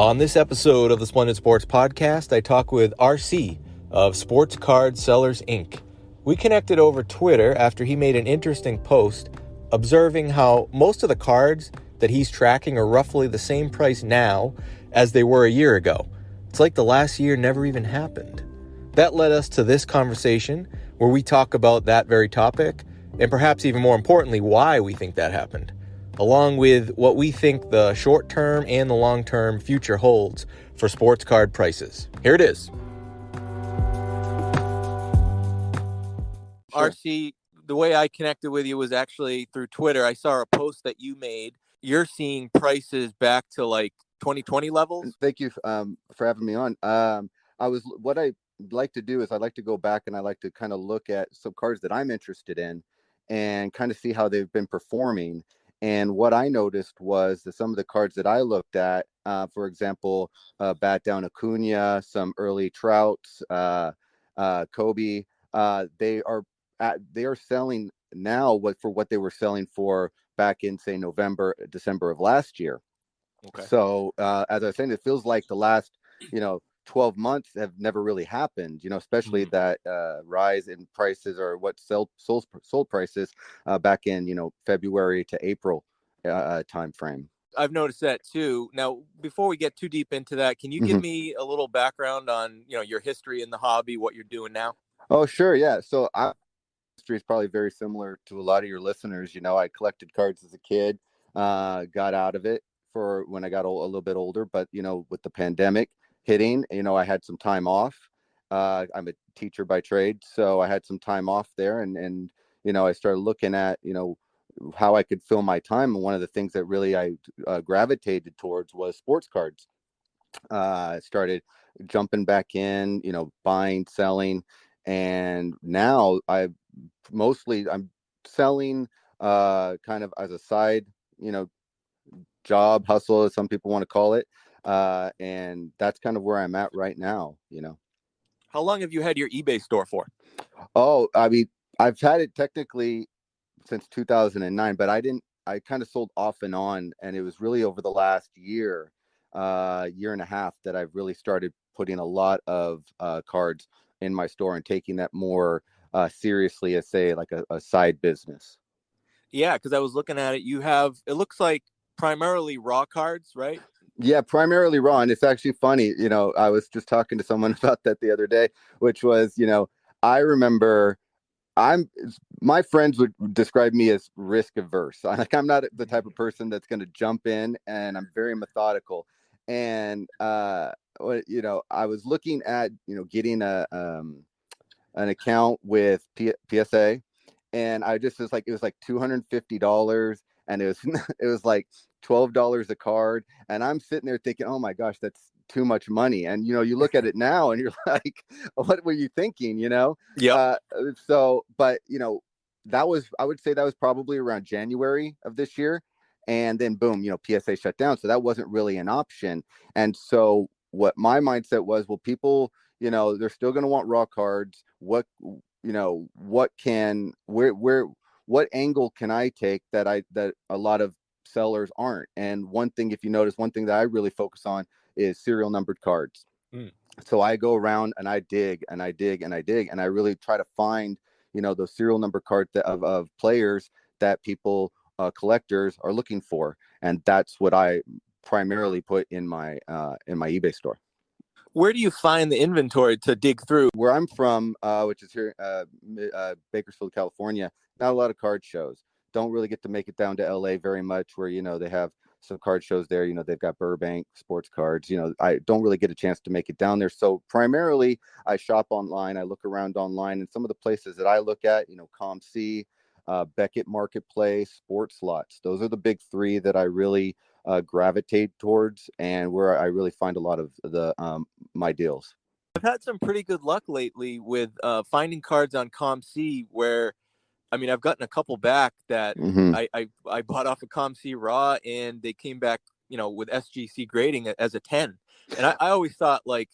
On this episode of the Splendid Sports Podcast, I talk with RC of Sports Card Sellers, Inc. We connected over Twitter after he made an interesting post observing how most of the cards that he's tracking are roughly the same price now as they were a year ago. It's like the last year never even happened. That led us to this conversation where we talk about that very topic and perhaps even more importantly, why we think that happened, along with what we think the short-term and the long-term future holds for sports card prices. Here it is. Sure. RC, the way I connected with you was actually through Twitter. I saw a post that you made. You're seeing prices back to like 2020 levels. Thank you for having me on. What I like to do is I like to go back and I like to kind of look at some cards that I'm interested in and kind of see how they've been performing. And what I noticed was that some of the cards that I looked at, for example, Bat Down Acuna, some early Trouts, Kobe, they are selling now for what they were selling for back in, say, November, December of last year. Okay. So as I was saying, it feels like the last, 12 months have never really happened, especially that rise in prices or what sold prices back in, February to April time frame. I've noticed that too. Now, before we get too deep into that, can you give me a little background on, your history in the hobby, what you're doing now? Oh, sure. Yeah. So history is probably very similar to a lot of your listeners. I collected cards as a kid, got out of it for when I got a little bit older, but, with the pandemic hitting, I had some time off. I'm a teacher by trade, so I had some time off there and I started looking at, how I could fill my time. And one of the things that really I gravitated towards was sports cards. I started jumping back in, buying, selling, and now I'm selling kind of as a side, job, hustle, as some people want to call it. And that's kind of where I'm at right now, How long have you had your eBay store for? Oh, I mean, I've had it technically since 2009, but I kind of sold off and on, and it was really over the last year and a half that I've really started putting a lot of cards in my store and taking that more seriously as, say, like a side business. Yeah, because I was looking at it. You have, it looks like primarily raw cards, right? Yeah, primarily raw. And it's actually funny, I was just talking to someone about that the other day, which was, I remember my friends would describe me as risk averse. I'm not the type of person that's going to jump in, and I'm very methodical. And, I was looking at, getting an account with PSA, and I just was like, it was like $250, and it was like $12 a card. And I'm sitting there thinking, oh my gosh, that's too much money. And, you look at it now and you're like, what were you thinking, Yeah. But, I would say that was probably around January of this year. And then boom, PSA shut down. So that wasn't really an option. And so what my mindset was, well, people, they're still going to want raw cards. What angle can I take that a lot of sellers aren't? And one thing, if you notice, one thing that I really focus on is serial numbered cards. So I go around and I dig and I dig and I dig, and I really try to find, those serial number cards of players that people, collectors are looking for. And that's what I primarily put in my eBay store. Where do you find the inventory to dig through? Where I'm from, which is here, Bakersfield, California, not a lot of card shows. Don't really get to make it down to LA very much, where, they have some card shows there. They've got Burbank sports cards. I don't really get a chance to make it down there. So primarily I shop online. I look around online, and some of the places that I look at, ComC, Beckett Marketplace, Sports Slots. Those are the big three that I really gravitate towards, and where I really find a lot of the my deals. I've had some pretty good luck lately with finding cards on ComC where, I've gotten a couple back that I bought off of ComC Raw, and they came back, with SGC grading as a 10. And I always thought, like,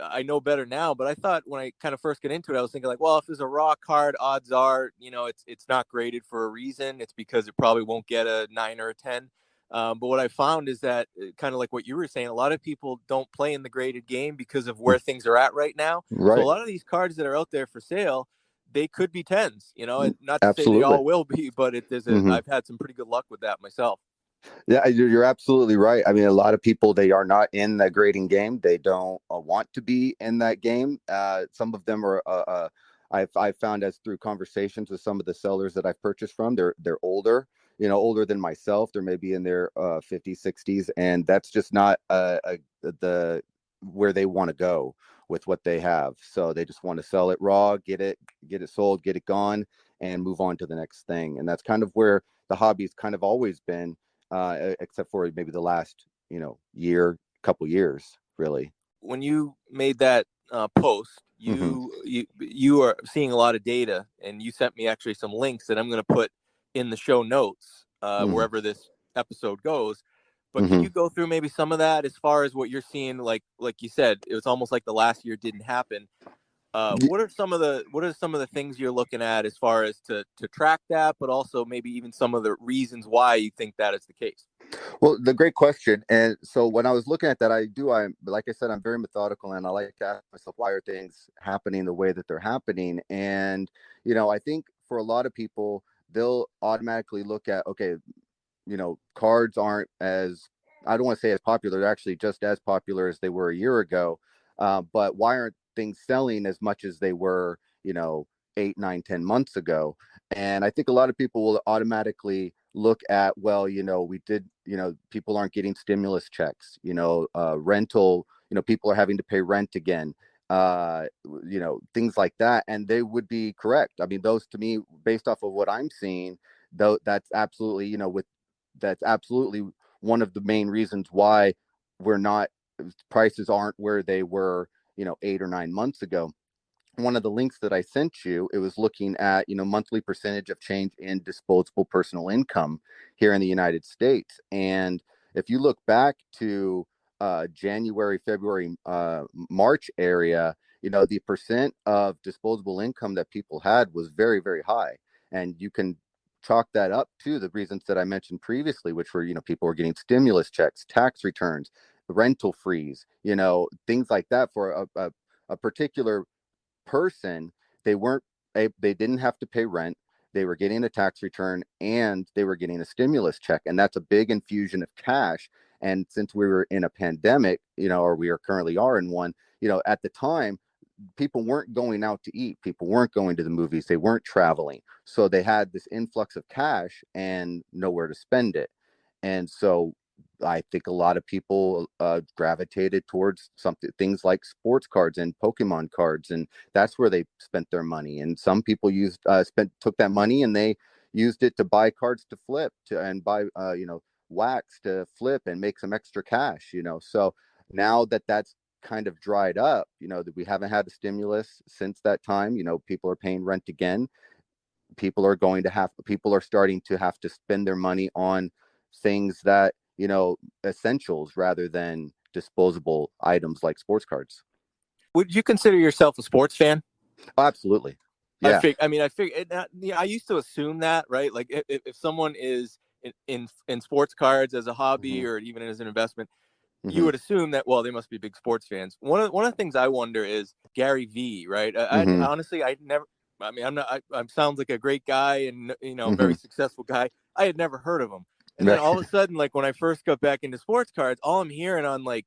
I know better now, but I thought when I kind of first get into it, I was thinking like, well, if it's a raw card, odds are, it's not graded for a reason. It's because it probably won't get a 9 or a 10. But what I found is that kind of like what you were saying, a lot of people don't play in the graded game because of where things are at right now. So a Right. lot of these cards that are out there for sale, they could be tens, and not to say they Absolutely. all will be, but Hmm. I've had some pretty good luck with that myself. Yeah, you're absolutely right. I mean, a lot of people, they are not in the grading game. They don't want to be in that game. Some of them are. I've found as through conversations with some of the sellers that I've purchased from, they're older, older than myself. They're maybe in their 50s, 60s, and that's just not the where they want to go with what they have. So they just want to sell it raw, get it sold, get it gone, and move on to the next thing. And that's kind of where the hobby's kind of always been, except for maybe the last, couple years, really. When you made that post, Hmm. you are seeing a lot of data, and you sent me actually some links that I'm going to put in the show notes Hmm. wherever this episode goes. But could Hmm. you go through maybe some of that as far as what you're seeing? Like you said, it was almost like the last year didn't happen. What are some of the things you're looking at as far as to track that, but also maybe even some of the reasons why you think that is the case? Well, the great question. And so when I was looking at that, I'm like I said, I'm very methodical, and I like to ask myself, why are things happening the way that they're happening? And I think for a lot of people, they'll automatically look at, okay, cards aren't as, I don't want to say as popular, they're actually just as popular as they were a year ago. But why aren't things selling as much as they were, 8, 9, 10 months ago? And I think a lot of people will automatically look at, well, we did, people aren't getting stimulus checks, rental, people are having to pay rent again, things like that. And they would be correct. I mean, those, to me, based off of what I'm seeing, though, that's absolutely, that's absolutely one of the main reasons why we're not, prices aren't where they were, 8 or 9 months ago. One of the links that I sent you, it was looking at, monthly percentage of change in disposable personal income here in the United States. And if you look back to January, February, March area, the percent of disposable income that people had was very, very high. And you can chalk that up to the reasons that I mentioned previously, which were, people were getting stimulus checks, tax returns, rental freeze, things like that for a particular person. They didn't have to pay rent, they were getting a tax return, and they were getting a stimulus check, and that's a big infusion of cash. And since we were in a pandemic, or we are currently are in one, at the time, people weren't going out to eat, people weren't going to the movies, they weren't traveling, so they had this influx of cash and nowhere to spend it. And so I think a lot of people gravitated towards something, things like sports cards and Pokemon cards, and that's where they spent their money. And some people took that money and they used it to buy cards to flip and buy wax to flip and make some extra cash. So now that that's kind of dried up, that we haven't had a stimulus since that time, people are paying rent again. People are starting to have to spend their money on things that, essentials rather than disposable items like sports cards. Would you consider yourself a sports fan? Oh, absolutely. Yeah. I figured. I used to assume that, right? Like if someone is in sports cards as a hobby Hmm. or even as an investment, you Hmm. would assume that, well, they must be big sports fans. One of the things I wonder is Gary V. Right? I Hmm. honestly, I never. I mean, I'm not. I sounds like a great guy and very Hmm. successful guy. I had never heard of him, and then Right. all of a sudden, like when I first got back into sports cards, all I'm hearing on like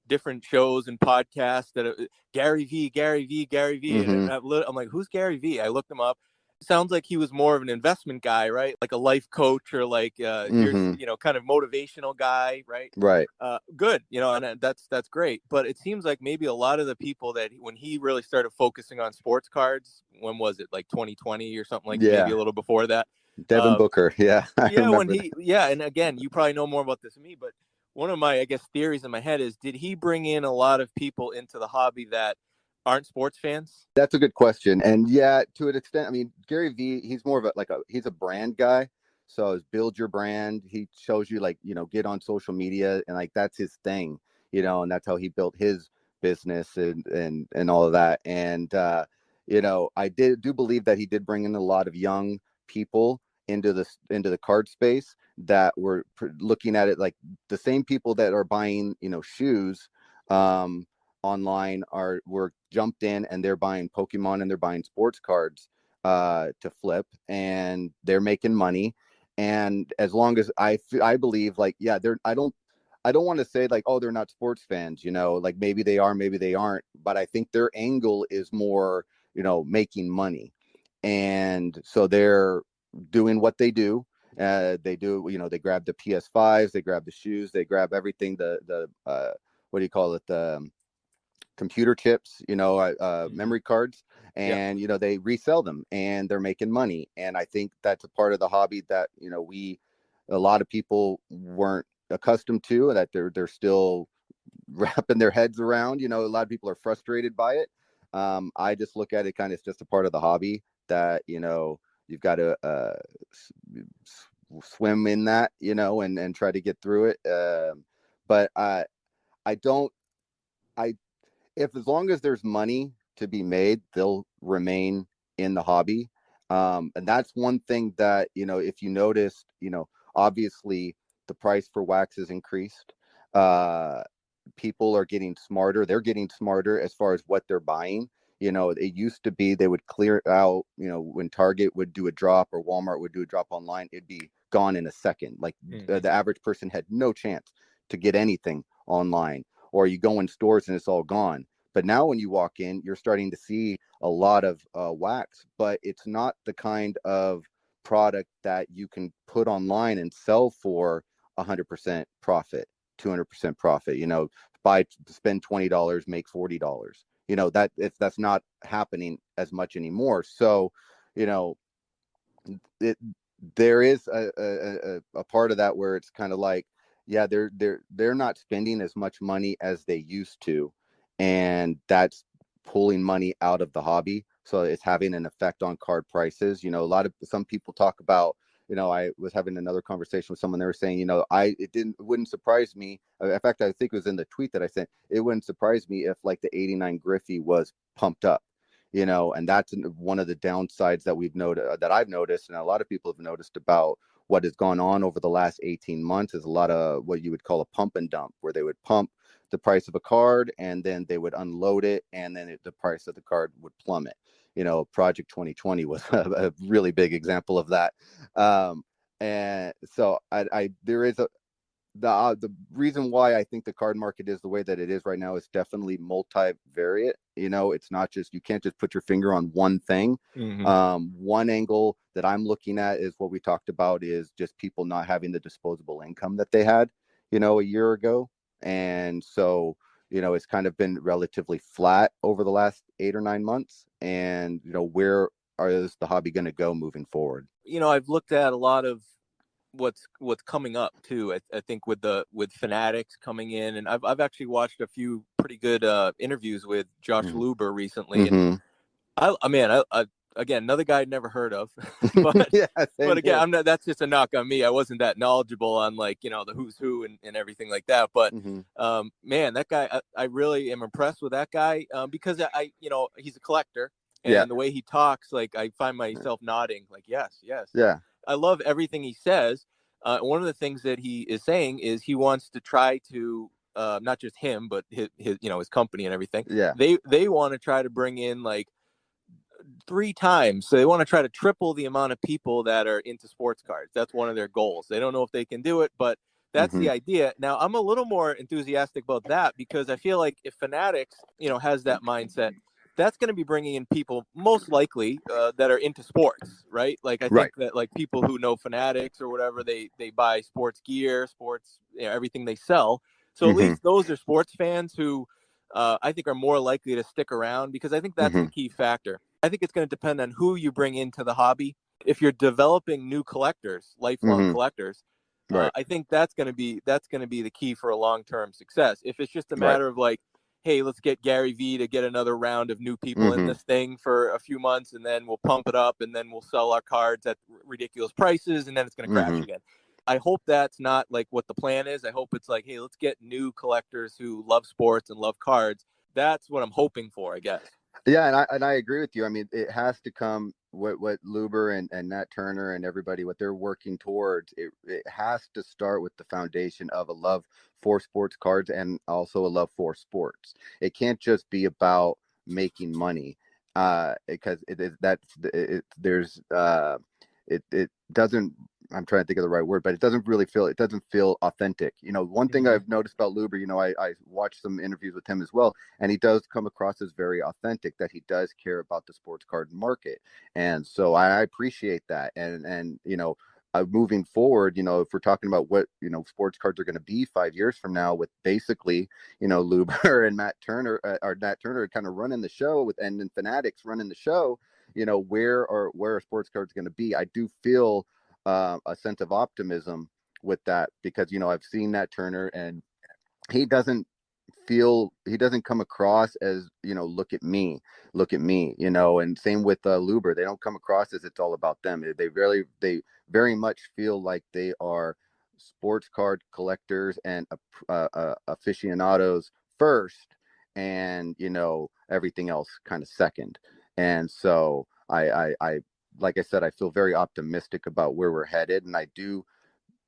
different shows and podcasts that Gary V, Gary V, Gary V, and Hmm. I'm like, who's Gary V? I looked him up. Sounds like he was more of an investment guy, right? Like a life coach or like here's Hmm. kind of motivational guy, right? Right. Good, and that's great. But it seems like maybe a lot of the people that when he really started focusing on sports cards, when was it, like 2020 or something, like maybe Yeah. a little before that? Devin Uh, Booker. Yeah. I yeah, remember that. and again, you probably know more about this than me, but one of my, I guess, theories in my head is, did he bring in a lot of people into the hobby that aren't sports fans? That's a good question. And yeah, to an extent, I mean, Gary Vee, he's more of he's a brand guy. So it's build your brand. He shows you, like, get on social media, and like that's his thing, and that's how he built his business and all of that. And I do believe that he did bring in a lot of young people into the card space that were looking at it like the same people that are buying, shoes online were jumped in, and they're buying Pokemon and they're buying sports cards to flip, and they're making money. And as long as I believe, like, yeah, I don't want to say like, oh, they're not sports fans, like maybe they are, maybe they aren't, but I think their angle is more, making money. And so they're doing what they do. They do, they grab the PS5s, they grab the shoes, they grab everything, the what do you call it? The computer chips, memory cards, and, they resell them and they're making money. And I think that's a part of the hobby that, a lot of people weren't accustomed to, that they're still wrapping their heads around. A lot of people are frustrated by it. I just look at it kind of as just a part of the hobby that, you've got to swim in that, and try to get through it. But I don't, if as long as there's money to be made, they'll remain in the hobby. And that's one thing that, if you noticed, obviously the price for wax has increased. People are getting smarter. They're getting smarter as far as what they're buying. It used to be they would clear out, when Target would do a drop or Walmart would do a drop online, it'd be gone in a second. Like the average person had no chance to get anything online, or you go in stores and it's all gone. But now when you walk in, you're starting to see a lot of wax, but it's not the kind of product that you can put online and sell for 100% profit, 200% profit. Spend $20, make $40. That's not happening as much anymore. So, there is a part of that where it's kind of like, yeah, they're not spending as much money as they used to, and that's pulling money out of the hobby. So it's having an effect on card prices. Some people talk about, I was having another conversation with someone. They were saying, it wouldn't surprise me. In fact, I think it was in the tweet that I sent. It wouldn't surprise me if like the '89 Griffey was pumped up, and that's one of the downsides that I've noticed, and a lot of people have noticed about what has gone on over the last 18 months is a lot of what you would call a pump and dump, where they would pump the price of a card and then they would unload it, and then the price of the card would plummet. Project 2020 was a really big example of that. And so there is the reason why I think the card market is the way that it is right now is definitely multivariate. It's not just, you can't just put your finger on one thing. One angle that I'm looking at is what we talked about, is just people not having the disposable income that they had, a year ago. And so, it's kind of been relatively flat over the last 8 or 9 months. And, where is the hobby going to go moving forward? I've looked at a lot of what's coming up too. I think with Fanatics coming in, and I've actually watched a few pretty good interviews with Josh Luber recently. And I again, another guy I'd never heard of, but but again, that's just a knock on me. I wasn't that knowledgeable on like, the who's who and everything like that. But man, that guy, I really am impressed with that guy, because he's a collector, and the way he talks, like I find myself nodding like, yes. Yeah. I love everything he says. One of the things that he is saying is he wants to try to, not just him, but his his company and everything. Yeah. They want to try to bring in like 3 times. So they want to try to triple the amount of people that are into sports cards. That's one of their goals. They don't know if they can do it, but that's the idea. Now, I'm a little more enthusiastic about that, because I feel like if Fanatics, has that mindset, that's going to be bringing in people most likely that are into sports, right? Like I think that like people who know Fanatics or whatever, they buy sports gear, sports, everything they sell. So at least those are sports fans who I think are more likely to stick around, because I think that's the key factor. I think it's going to depend on who you bring into the hobby. If you're developing new collectors, lifelong collectors, I think that's going to be the key for a long-term success. If it's just a matter of like, hey, let's get Gary V to get another round of new people in this thing for a few months, and then we'll pump it up, and then we'll sell our cards at ridiculous prices, and then it's going to crash again. I hope that's not like what the plan is. I hope it's like, hey, let's get new collectors who love sports and love cards. That's what I'm hoping for, I guess. Yeah, and I agree with you. I mean, it has to come what Luber and Nat Turner and everybody what they're working towards. It has to start with the foundation of a love for sports cards and also a love for sports. It can't just be about making money, because it is that's it, there's it doesn't. I'm trying to think of the right word, but it doesn't feel authentic. One thing Hmm. I've noticed about Luber, I watched some interviews with him as well, and he does come across as very authentic, that he does care about the sports card market. And so I appreciate that. And moving forward, if we're talking about what sports cards are going to be 5 years from now, with basically Luber and Matt Turner, or Nat Turner, kind of running the show, with and then Fanatics running the show, where are sports cards going to be? I do feel a sense of optimism with that, because I've seen Nat Turner, and he doesn't he doesn't come across as look at me, and same with Luber. They don't come across as it's all about them. They very much feel like they are sports card collectors and aficionados first, and everything else kind of second. And so I like I said, I feel very optimistic about where we're headed, and I do.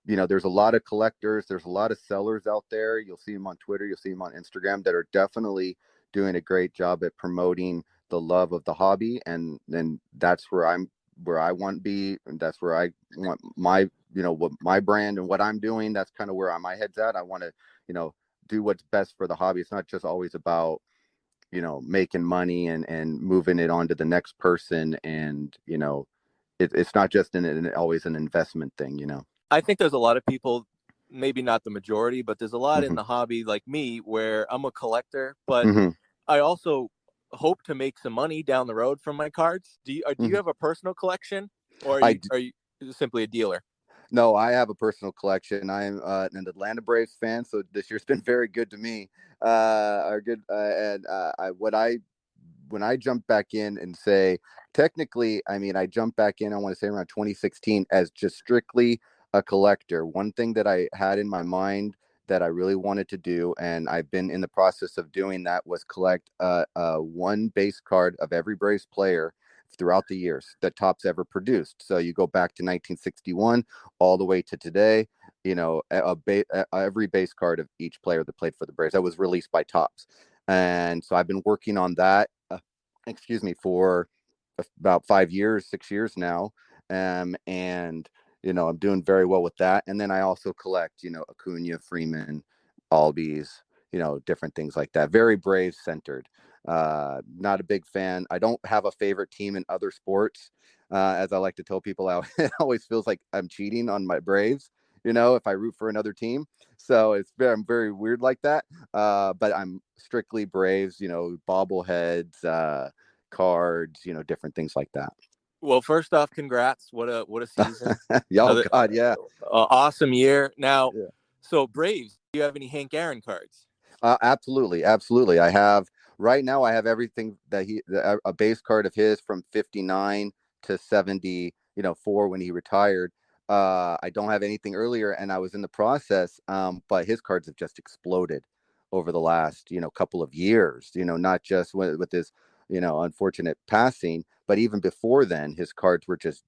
There's a lot of collectors, there's a lot of sellers out there. You'll see them on Twitter, you'll see them on Instagram, that are definitely doing a great job at promoting the love of the hobby. And then that's where I want to be, and that's where I want what my brand and what I'm doing. That's kind of where my head's at. I want to do what's best for the hobby. It's not just always about making money and moving it on to the next person. And it's not just always an investment thing. I think there's a lot of people, maybe not the majority, but there's a lot in Hmm. the hobby like me where I'm a collector, but Hmm. I also hope to make some money down the road from my cards. Do you Hmm. have a personal collection, or are I you are you simply a dealer? No, I have a personal collection. I'm an Atlanta Braves fan, so this year's been very good to me. Are good, and when I jump back in and say, technically, I mean, I jumped back in. I want to say around 2016 as just strictly a collector. One thing that I had in my mind that I really wanted to do, and I've been in the process of doing that, was collect one base card of every Braves player throughout the years that Topps ever produced. So you go back to 1961 all the way to today. Every base card of each player that played for the Braves that was released by Topps. And so I've been working on that, for about 5 years, 6 years now. And I'm doing very well with that. And then I also collect, Acuna, Freeman, Albies, different things like that. Very Braves centered. Not a big fan. I don't have a favorite team in other sports. As I like to tell people, it always feels like I'm cheating on my Braves, if I root for another team. So I'm very weird like that. But I'm strictly Braves, bobbleheads, cards, different things like that. Well, first off, congrats! What a season! Oh Another God, yeah. awesome year. Now, Yeah. so Braves, do you have any Hank Aaron cards? Absolutely, absolutely. I have right now. I have everything that a base card of his from 59 to 70. For when he retired. I don't have anything earlier, and I was in the process. But his cards have just exploded over the last couple of years. Not just with his unfortunate passing, but even before then, his cards were just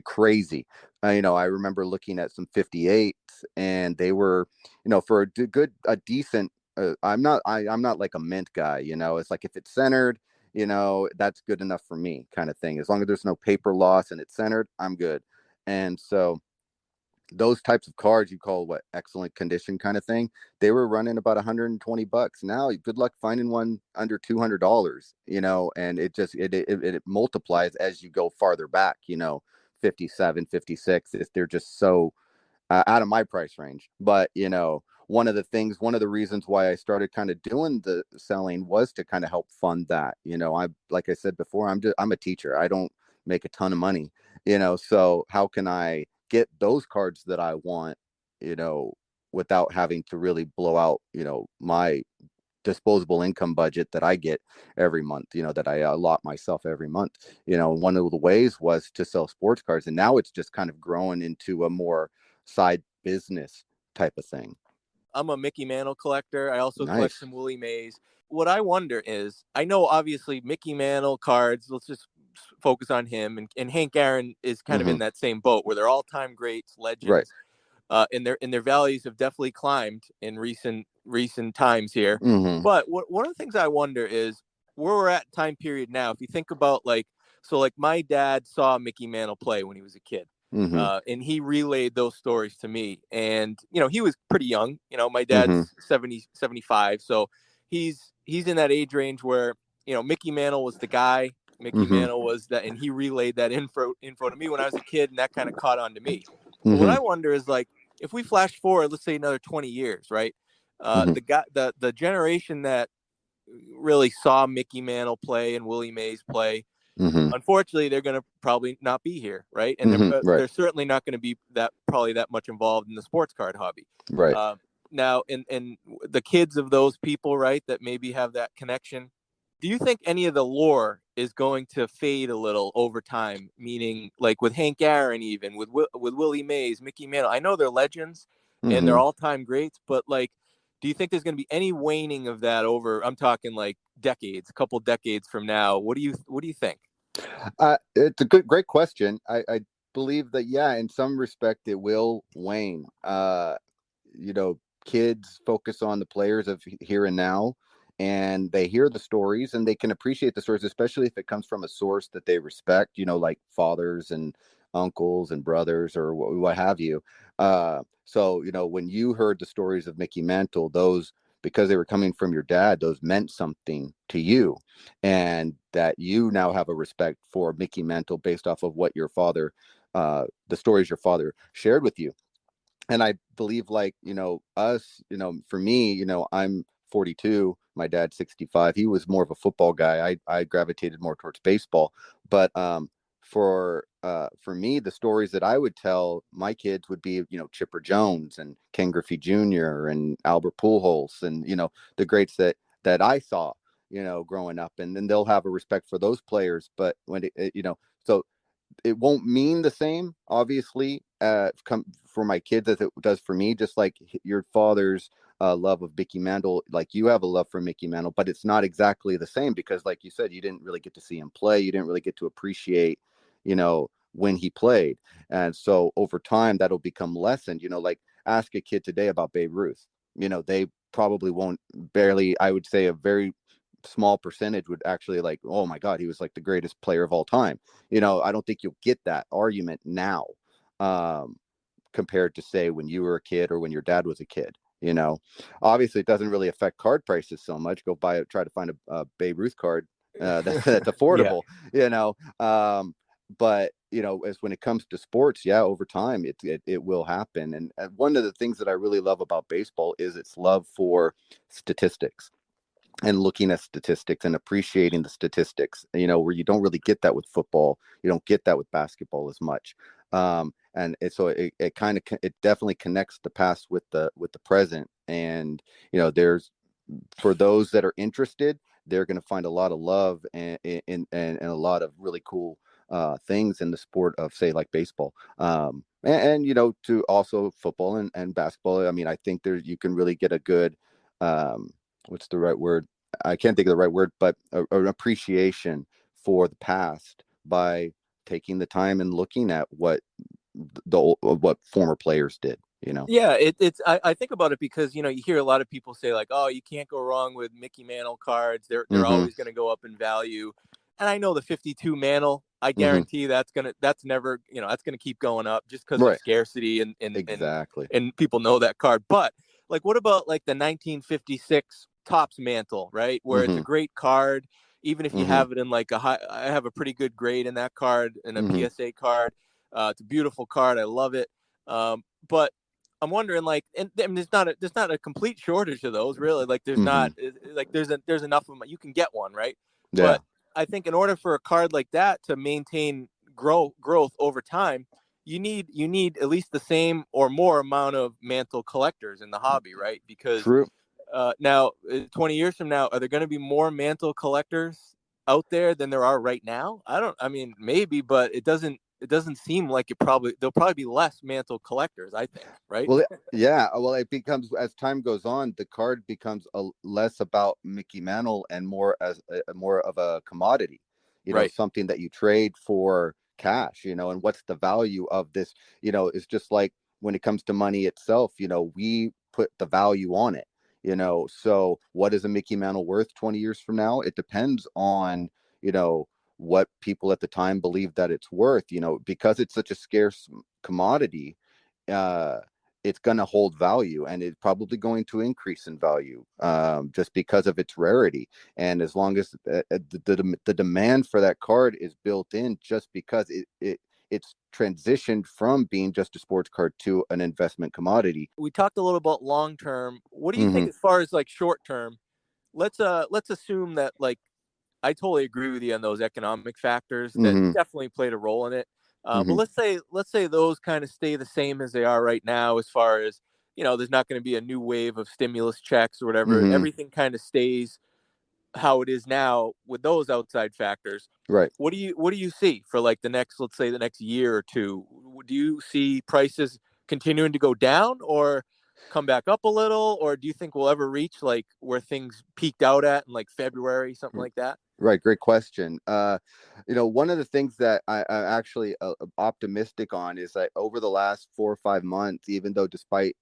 crazy. I remember looking at some 58s, and they were, for a decent. I'm not like a mint guy. It's like if it's centered, that's good enough for me, kind of thing. As long as there's no paper loss and it's centered, I'm good. And so those types of cards you call what excellent condition kind of thing, they were running about $120 now. Good luck finding one under $200, and it multiplies as you go farther back, 57, 56. They're just so out of my price range. But one of the reasons why I started kind of doing the selling was to kind of help fund that. I like I said before, I'm a teacher. I don't make a ton of money. So how can I get those cards that I want, you know, without having to really blow out, my disposable income budget that I get every month, that I allot myself every month. One of the ways was to sell sports cards, and now it's just kind of growing into a more side business type of thing. I'm a Mickey Mantle collector. I also collect Nice. some Willie Mays. What I wonder is, I know obviously Mickey Mantle cards, let's just focus on him, and Hank Aaron is kind of Mm-hmm. in that same boat where they're all-time greats, Right. legends. And their values have definitely climbed in recent times here. Mm-hmm. But one of the things I wonder is where we're at time period now. If you think about like my dad saw Mickey Mantle play when he was a kid, Mm-hmm. and he relayed those stories to me. And he was pretty young. My Mm-hmm. dad's 70, 75, so he's in that age range where Mickey Mantle was the guy. Mickey Mm-hmm. Mantle was that, and he relayed that info to me when I was a kid, and that kind of caught on to me. But what Mm-hmm. I wonder is, like, if we flash forward, let's say another 20 years, right? Mm-hmm. The generation that really saw Mickey Mantle play and Willie Mays play, Mm-hmm. unfortunately, they're going to probably not be here, right? And Mm-hmm. Right. they're certainly not going to be that much involved in the sports card hobby. Right. Uh, Now, and the kids of those people, right, that maybe have that connection, do you think any of the lore is going to fade a little over time? Meaning, like with Hank Aaron, even with Willie Mays, Mickey Mantle. I know they're legends and they're Mm-hmm. all time greats, but like, do you think there's going to be any waning of that over? I'm talking like decades, a couple decades from now. What do you think? It's a great question. I believe that, yeah, in some respect, it will wane. You know, kids focus on the players of here and now, and they hear the stories and they can appreciate the stories, especially if it comes from a source that they respect, like fathers and uncles and brothers or what have you. So, when you heard the stories of Mickey Mantle, those, because they were coming from your dad, those meant something to you, and that you now have a respect for Mickey Mantle based off of what your father, the stories your father shared with you. And I believe, like, us, for me, I'm 42, my dad's 65. He was more of a football guy. I gravitated more towards baseball. But for me, the stories that I would tell my kids would be, Chipper Jones and Ken Griffey Jr. and Albert Pujols, and the greats that I saw, growing up. And then they'll have a respect for those players. But so it won't mean the same, obviously, for my kids as it does for me. Just like your father's love of Mickey Mantle, like you have a love for Mickey Mantle, but it's not exactly the same because, like you said, you didn't really get to see him play. You didn't really get to appreciate, when he played, and so over time that'll become lessened. Like, ask a kid today about Babe Ruth. They probably won't. Barely, I would say, a very small percentage would actually, like, oh my God, he was like the greatest player of all time. I don't think you'll get that argument now, um, compared to, say, when you were a kid or when your dad was a kid. Obviously, it doesn't really affect card prices so much. Go try to find a Babe Ruth card that's Yeah. affordable. But as when it comes to sports, yeah, over time it will happen. And one of the things that I really love about baseball is its love for statistics and looking at statistics and appreciating the statistics, where you don't really get that with football. You don't get that with basketball as much. So it kind of, it definitely connects the past with the present. And, there's, for those that are interested, they're going to find a lot of love and a lot of really cool things in the sport of, say, like baseball. To also football and basketball. I mean, I think you can really get a good, what's the right word? I can't think of the right word, but an appreciation for the past by taking the time and looking at what what former players did. Yeah, I think about it because you hear a lot of people say, like, oh, you can't go wrong with Mickey Mantle cards. They're Mm-hmm. always going to go up in value. And I know the 52 Mantle, I Mm-hmm. guarantee that's never, that's going to keep going up just because of Right. scarcity and Exactly. and people know that card. But like, what about like the 1956 Topps Mantle, right? Where it's a Mm-hmm. great card, even if you Mm-hmm. have it in like I have a pretty good grade in that card, in a Mm-hmm. PSA card. It's a beautiful card. I love it. But I'm wondering, like, and there's not a complete shortage of those, really. Like, there's Mm-hmm. not like there's enough of them. You can get one, right? Yeah. But I think in order for a card like that to maintain growth over time, you need at least the same or more amount of Mantle collectors in the hobby, right? Because True. now, 20 years from now, are there going to be more Mantle collectors out there than there are right now? I mean, maybe, but it doesn't it doesn't seem like there'll probably be less Mantle collectors, I think, right? Well, yeah. Well, it becomes, as time goes on, the card becomes less about Mickey Mantle and more as more of a commodity. Right. Something that you trade for cash. And what's the value of this? It's just like when it comes to money itself. We put the value on it. So what is a Mickey Mantle worth 20 years from now? It depends on what people at the time believe that it's worth. Because it's such a scarce commodity. Uh, it's going to hold value, and it's probably going to increase in value just because of its rarity. And as long as the demand for that card is built in, just because it's transitioned from being just a sports card to an investment commodity. We talked a little about long term. What do you think Mm-hmm. as far as like short term? Let's assume that, like, I totally agree with you on those economic factors that Mm-hmm. definitely played a role in it. But Mm-hmm. let's say those kind of stay the same as they are right now, as far as, there's not going to be a new wave of stimulus checks or whatever. Mm-hmm. Everything kind of stays how it is now with those outside factors. Right. What do you see for, like, let's say the next year or two? Do you see prices continuing to go down or come back up a little, or do you think we'll ever reach like where things peaked out at in like February, something like that? Right. Great question. One of the things that I'm actually optimistic on is that over the last 4 or 5 months, even though despite,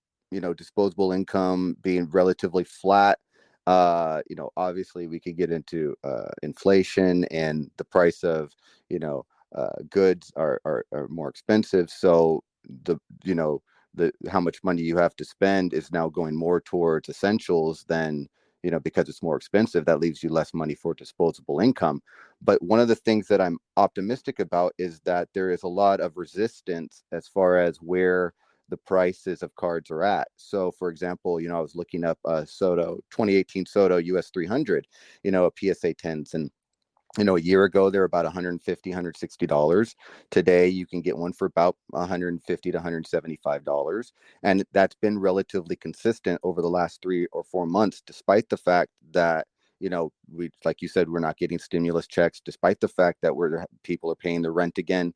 disposable income being relatively flat, obviously we could get into inflation, and the price of, goods are more expensive. So the, how much money you have to spend is now going more towards essentials than, because it's more expensive. That leaves you less money for disposable income. But one of the things that I'm optimistic about is that there is a lot of resistance as far as where the prices of cards are at. So, for example, I was looking up a Soto 2018 Soto US 300, a PSA 10s, and a year ago they're about $150, $160. Today you can get one for about $150 to $175, and that's been relatively consistent over the last 3 or 4 months, despite the fact that, we, like you said, we're not getting stimulus checks, despite the fact that people are paying the rent again,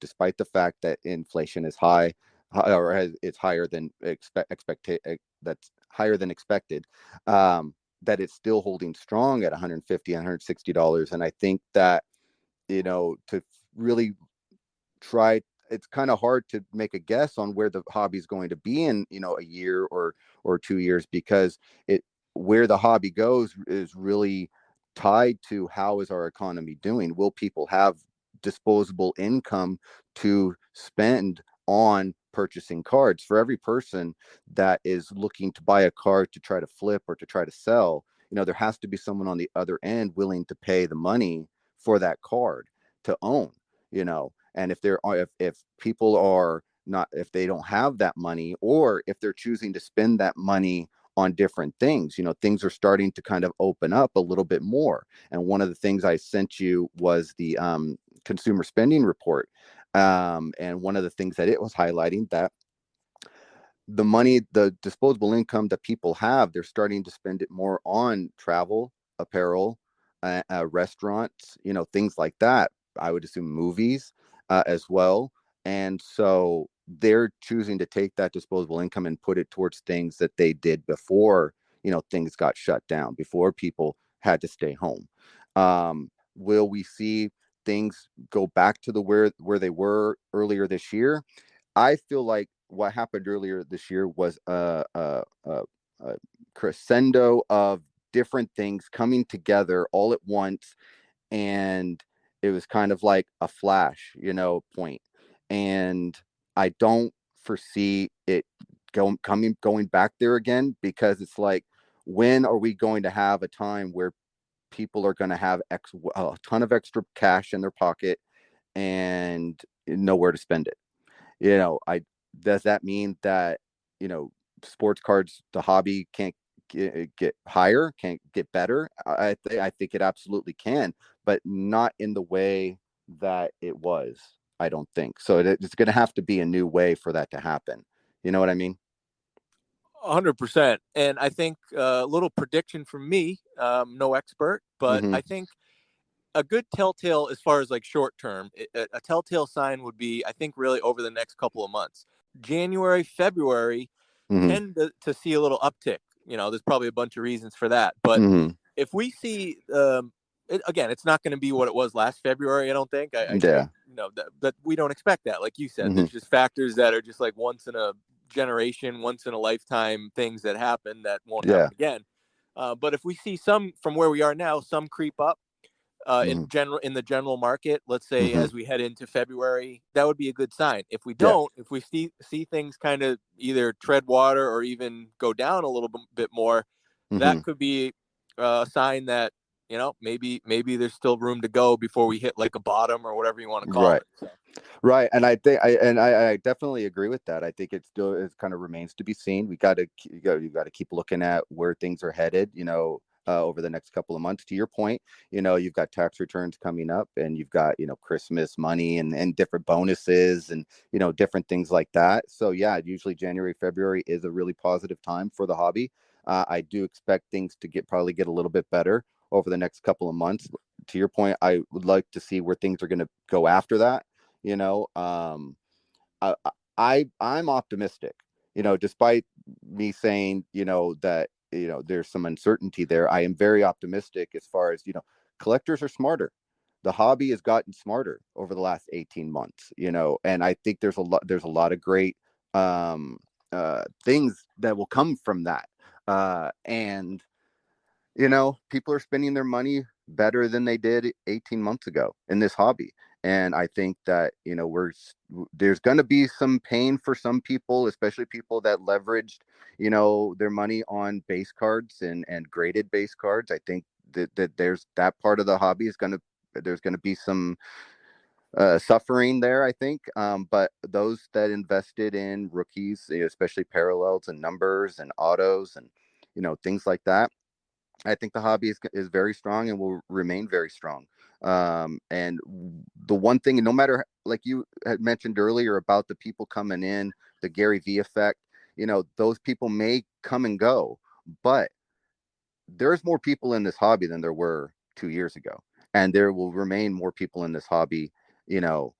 despite the fact that inflation is high, it's higher than that's higher than expected. That it's still holding strong at $150, $160. And I think that, to really try, it's kind of hard to make a guess on where the hobby is going to be in, a year or 2 years, because where the hobby goes is really tied to how is our economy doing. Will people have disposable income to spend on purchasing cards? For every person that is looking to buy a card to try to flip or to try to sell, there has to be someone on the other end willing to pay the money for that card to own. And if people are not, if they don't have that money, or if they're choosing to spend that money on different things, things are starting to kind of open up a little bit more. And one of the things I sent you was the consumer spending report. And one of the things that it was highlighting, that the disposable income that people have, they're starting to spend it more on travel, apparel, restaurants, things like that. I would assume movies as well. And so they're choosing to take that disposable income and put it towards things that they did before, things got shut down, before people had to stay home. Will we see things go back to where they were earlier this year? I feel like what happened earlier this year was a crescendo of different things coming together all at once, and it was kind of like a flash, point. And I don't foresee it going back there again, because it's like, when are we going to have a time where people are going to have a ton of extra cash in their pocket and nowhere to spend it? I Does that mean that, sports cards, the hobby, can't get higher, can't get better? I think it absolutely can, but not in the way that it was. I don't think so. It's going to have to be a new way for that to happen. You know what I mean? 100%. And I think a little prediction from me, no expert, but Mm-hmm. I think a good telltale as far as like short term, a telltale sign would be, I think, really over the next couple of months. January, February Mm-hmm. tend to see a little uptick. There's probably a bunch of reasons for that. But Mm-hmm. if we see, again, it's not going to be what it was last February, I don't think. Yeah. That we don't expect that. Like you said, Mm-hmm. there's just factors that are just like once in a generation, once in a lifetime things that happen that won't Yeah. happen again. But if we see some from where we are now, some creep up Mm-hmm. in the general market, let's say Mm-hmm. as we head into February, that would be a good sign. If we Yeah. don't, if we see things kind of either tread water or even go down a little bit more, Mm-hmm. that could be a sign that maybe there's still room to go before we hit like a bottom or whatever you want to call Right. it. So. Right. And I think I definitely agree with that. I think it kind of remains to be seen. You got to keep looking at where things are headed, over the next couple of months. To your point, you've got tax returns coming up, and you've got, Christmas money and different bonuses and, different things like that. So yeah, usually January, February is a really positive time for the hobby. I do expect things to probably get a little bit better over the next couple of months. To your point, I would like to see where things are going to go after that. you know um I, I'm optimistic, despite me saying, that, there's some uncertainty there. I am very optimistic as far as, collectors are smarter. The hobby has gotten smarter over the last 18 months, and I think there's a lot of great things that will come from that. And people are spending their money better than they did 18 months ago in this hobby. And I think that, there's going to be some pain for some people, especially people that leveraged, their money on base cards and graded base cards. I think that there's that part of the hobby there's going to be some suffering there, I think. But those that invested in rookies, especially parallels and numbers and autos and, things like that, I think the hobby is very strong and will remain very strong. And the one thing, no matter, like you had mentioned earlier about the people coming in, the Gary V effect, those people may come and go, but there's more people in this hobby than there were 2 years ago. And there will remain more people in this hobby, you know,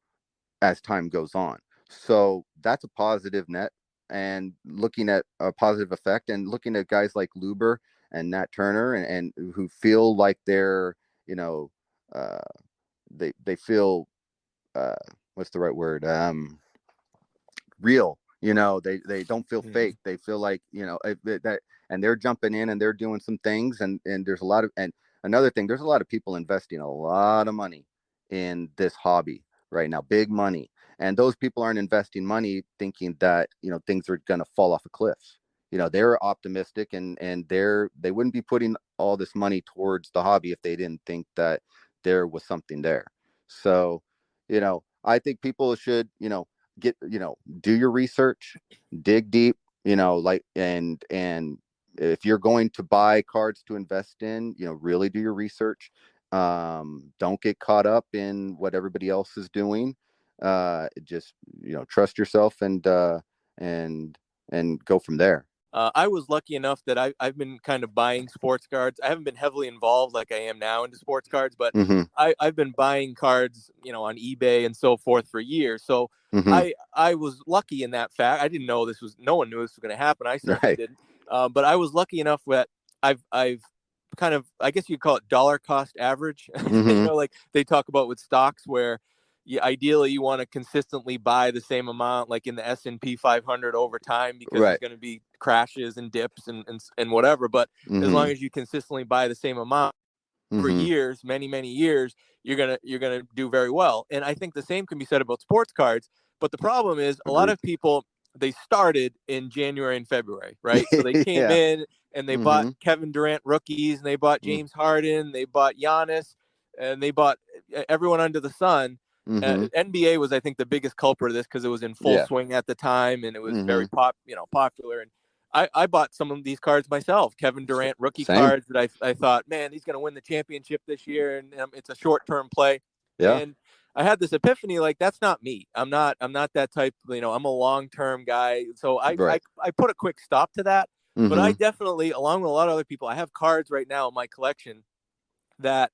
as time goes on. So that's a positive net, and looking at a positive effect, and looking at guys like Luber and Nat Turner, and who feel like they're, you know, uh, they feel, uh, what's the right word? Real. They don't feel fake. They feel like, that, and they're jumping in and they're doing some things. And there's a lot of, and another thing, there's a lot of people investing a lot of money in this hobby right now, big money. And those people aren't investing money thinking that, things are going to fall off a cliff. They're optimistic, and they wouldn't be putting all this money towards the hobby if they didn't think that there was something there. So, I think people should, get, do your research, dig deep, like, and if you're going to buy cards to invest in, really do your research. Don't get caught up in what everybody else is doing. Just, trust yourself, and go from there. I was lucky enough that I've been kind of buying sports cards. I haven't been heavily involved like I am now into sports cards, but Mm-hmm. I've been buying cards, on eBay and so forth for years. So Mm-hmm. I was lucky in that fact. I didn't know no one knew this was going to happen. I certainly Right. didn't. But I was lucky enough that I've kind of, I guess you'd call it dollar cost average. Mm-hmm. Like they talk about with stocks, where ideally you want to consistently buy the same amount, like in the S&P 500 over time, because there's Right. going to be crashes and dips and whatever. But as Mm-hmm. long as you consistently buy the same amount for Mm-hmm. years, many, many years, you're gonna do very well. And I think the same can be said about sports cards. But the problem is a lot Agreed. of people, they started in January and February, right? So they came Yeah. in and they bought Mm-hmm. Kevin Durant rookies, and they bought James Harden, they bought Giannis, and they bought everyone under the sun. Mm-hmm. NBA was, I think, the biggest culprit of this because it was in full Yeah. swing at the time, and it was Mm-hmm. very popular. And I bought some of these cards myself, Kevin Durant rookie Same. cards that I thought, man, he's going to win the championship this year, and it's a short-term play. Yeah. And I had this epiphany, like, that's not me. I'm not that type. I'm a long-term guy, so Right. I put a quick stop to that. But I Mm-hmm. definitely, along with a lot of other people, I have cards right now in my collection that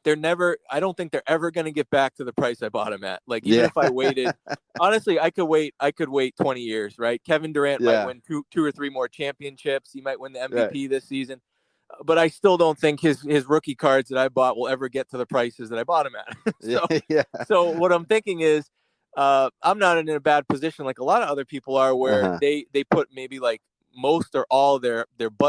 I don't think they're ever going to get back to the price I bought them at. Like, even if I waited, honestly, I could wait 20 years, right? Kevin Durant might win two or three more championships. He might win the MVP this season, but I still don't think his rookie cards that I bought will ever get to the prices that I bought him at. So what I'm thinking is, I'm not in a bad position like a lot of other people are, where they put maybe like most or all their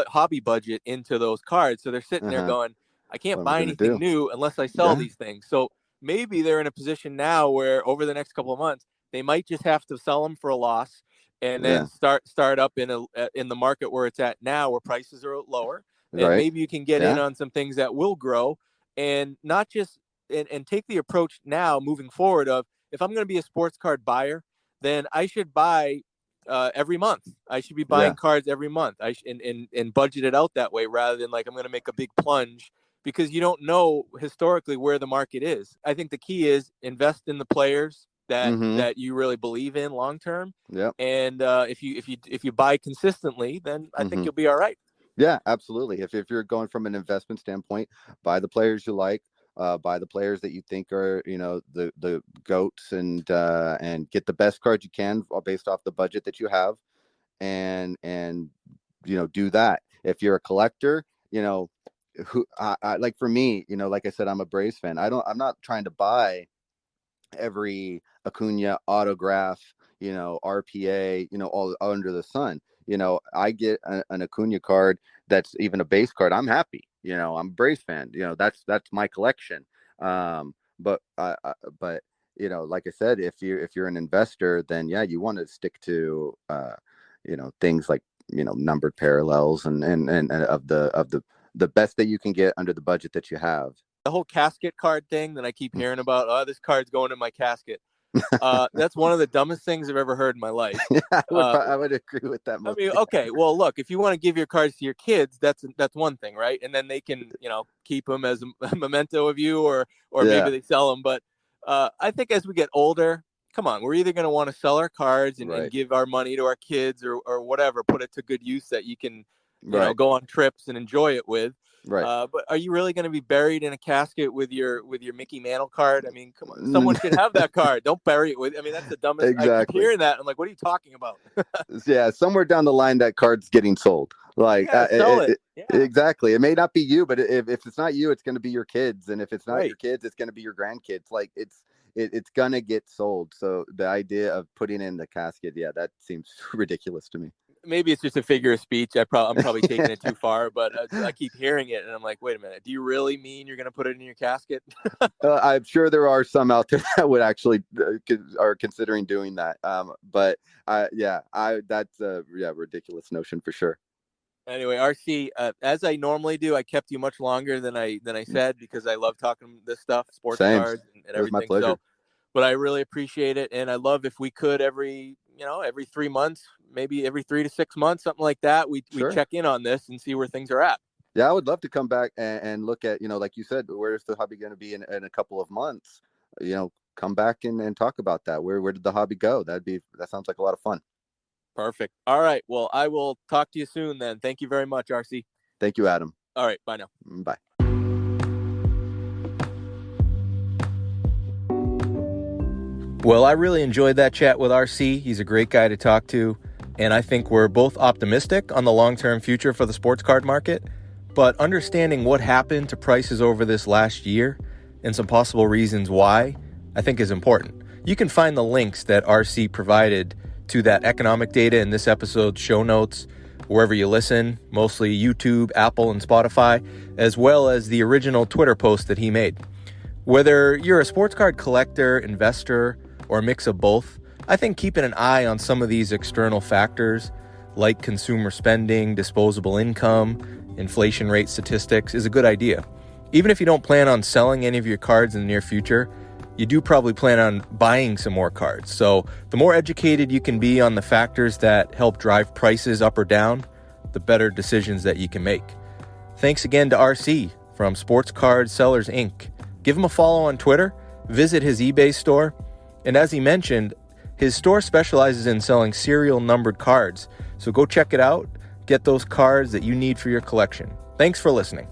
hobby budget into those cards. So they're sitting there going, I can't buy anything new unless I sell these things. So maybe they're in a position now where over the next couple of months, they might just have to sell them for a loss and then start up in the market where it's at now, where prices are lower. And maybe you can get in on some things that will grow, and not just and take the approach now moving forward of, if I'm going to be a sports card buyer, then I should buy every month. I should be buying cards every month. And budget it out that way, rather than like, I'm going to make a big plunge, because you don't know historically where the market is. I think the key is invest in the players that you really believe in long term. And if you buy consistently, then I think you'll be all right. Yeah, absolutely. If you're going from an investment standpoint, buy the players you like, buy the players that you think are, the GOATs, and get the best cards you can based off the budget that you have, and do that. If you're a collector, like for me, like I said, I'm a Braves fan. I'm not trying to buy every Acuna autograph, RPA, all under the sun. I get an Acuna card that's even a base card, I'm happy. I'm a Braves fan. That's my collection. But like I said, if you're an investor, then you want to stick to things like numbered parallels and of the best that you can get under the budget that you have. The whole casket card thing that I keep hearing about, this card's going in my casket. That's one of the dumbest things I've ever heard in my life. I would agree with that. Okay, well, look, if you want to give your cards to your kids, that's one thing, right? And then they can, keep them as a memento of you, or maybe they sell them. But I think as we get older, come on, we're either going to want to sell our cards and give our money to our kids, or whatever, put it to good use that you can, go on trips and enjoy it with. But are you really going to be buried in a casket with your Mickey Mantle card? I mean, come on, someone should have that card. Don't bury it with. I mean, that's the dumbest. Exactly. I keep hearing that. I'm like, what are you talking about? Somewhere down the line, that card's getting sold. Like, sell it. Exactly. It may not be you, but if it's not you, it's going to be your kids, and if it's not your kids, it's going to be your grandkids. Like, it's going to get sold. So the idea of putting in the casket, that seems ridiculous to me. Maybe it's just a figure of speech. I'm probably taking it too far, but I keep hearing it, and I'm like, wait a minute. Do you really mean you're going to put it in your casket? I'm sure there are some out there that would actually are considering doing that. But that's a ridiculous notion for sure. Anyway, RC, as I normally do, I kept you much longer than I said, because I love talking this stuff, sports cards and everything. My pleasure. But I really appreciate it, and I love if we could every 3 months, maybe every 3 to 6 months, something like that. We check in on this and see where things are at. Yeah, I would love to come back and look at, like you said, where's the hobby going to be in a couple of months? Come back and talk about that. Where did the hobby go? That sounds like a lot of fun. Perfect. All right. Well, I will talk to you soon then. Thank you very much, RC. Thank you, Adam. All right. Bye now. Bye. Well, I really enjoyed that chat with RC. He's a great guy to talk to, and I think we're both optimistic on the long-term future for the sports card market, but understanding what happened to prices over this last year and some possible reasons why, I think is important. You can find the links that RC provided to that economic data in this episode's show notes, wherever you listen, mostly YouTube, Apple, and Spotify, as well as the original Twitter post that he made. Whether you're a sports card collector, investor, or a mix of both, I think keeping an eye on some of these external factors like consumer spending, disposable income, inflation rate statistics is a good idea. Even if you don't plan on selling any of your cards in the near future, you do probably plan on buying some more cards. So the more educated you can be on the factors that help drive prices up or down, the better decisions that you can make. Thanks again to RC from Sports Card Sellers Inc. Give him a follow on Twitter, visit his eBay store, and as he mentioned, his store specializes in selling serial numbered cards. So go check it out, get those cards that you need for your collection. Thanks for listening.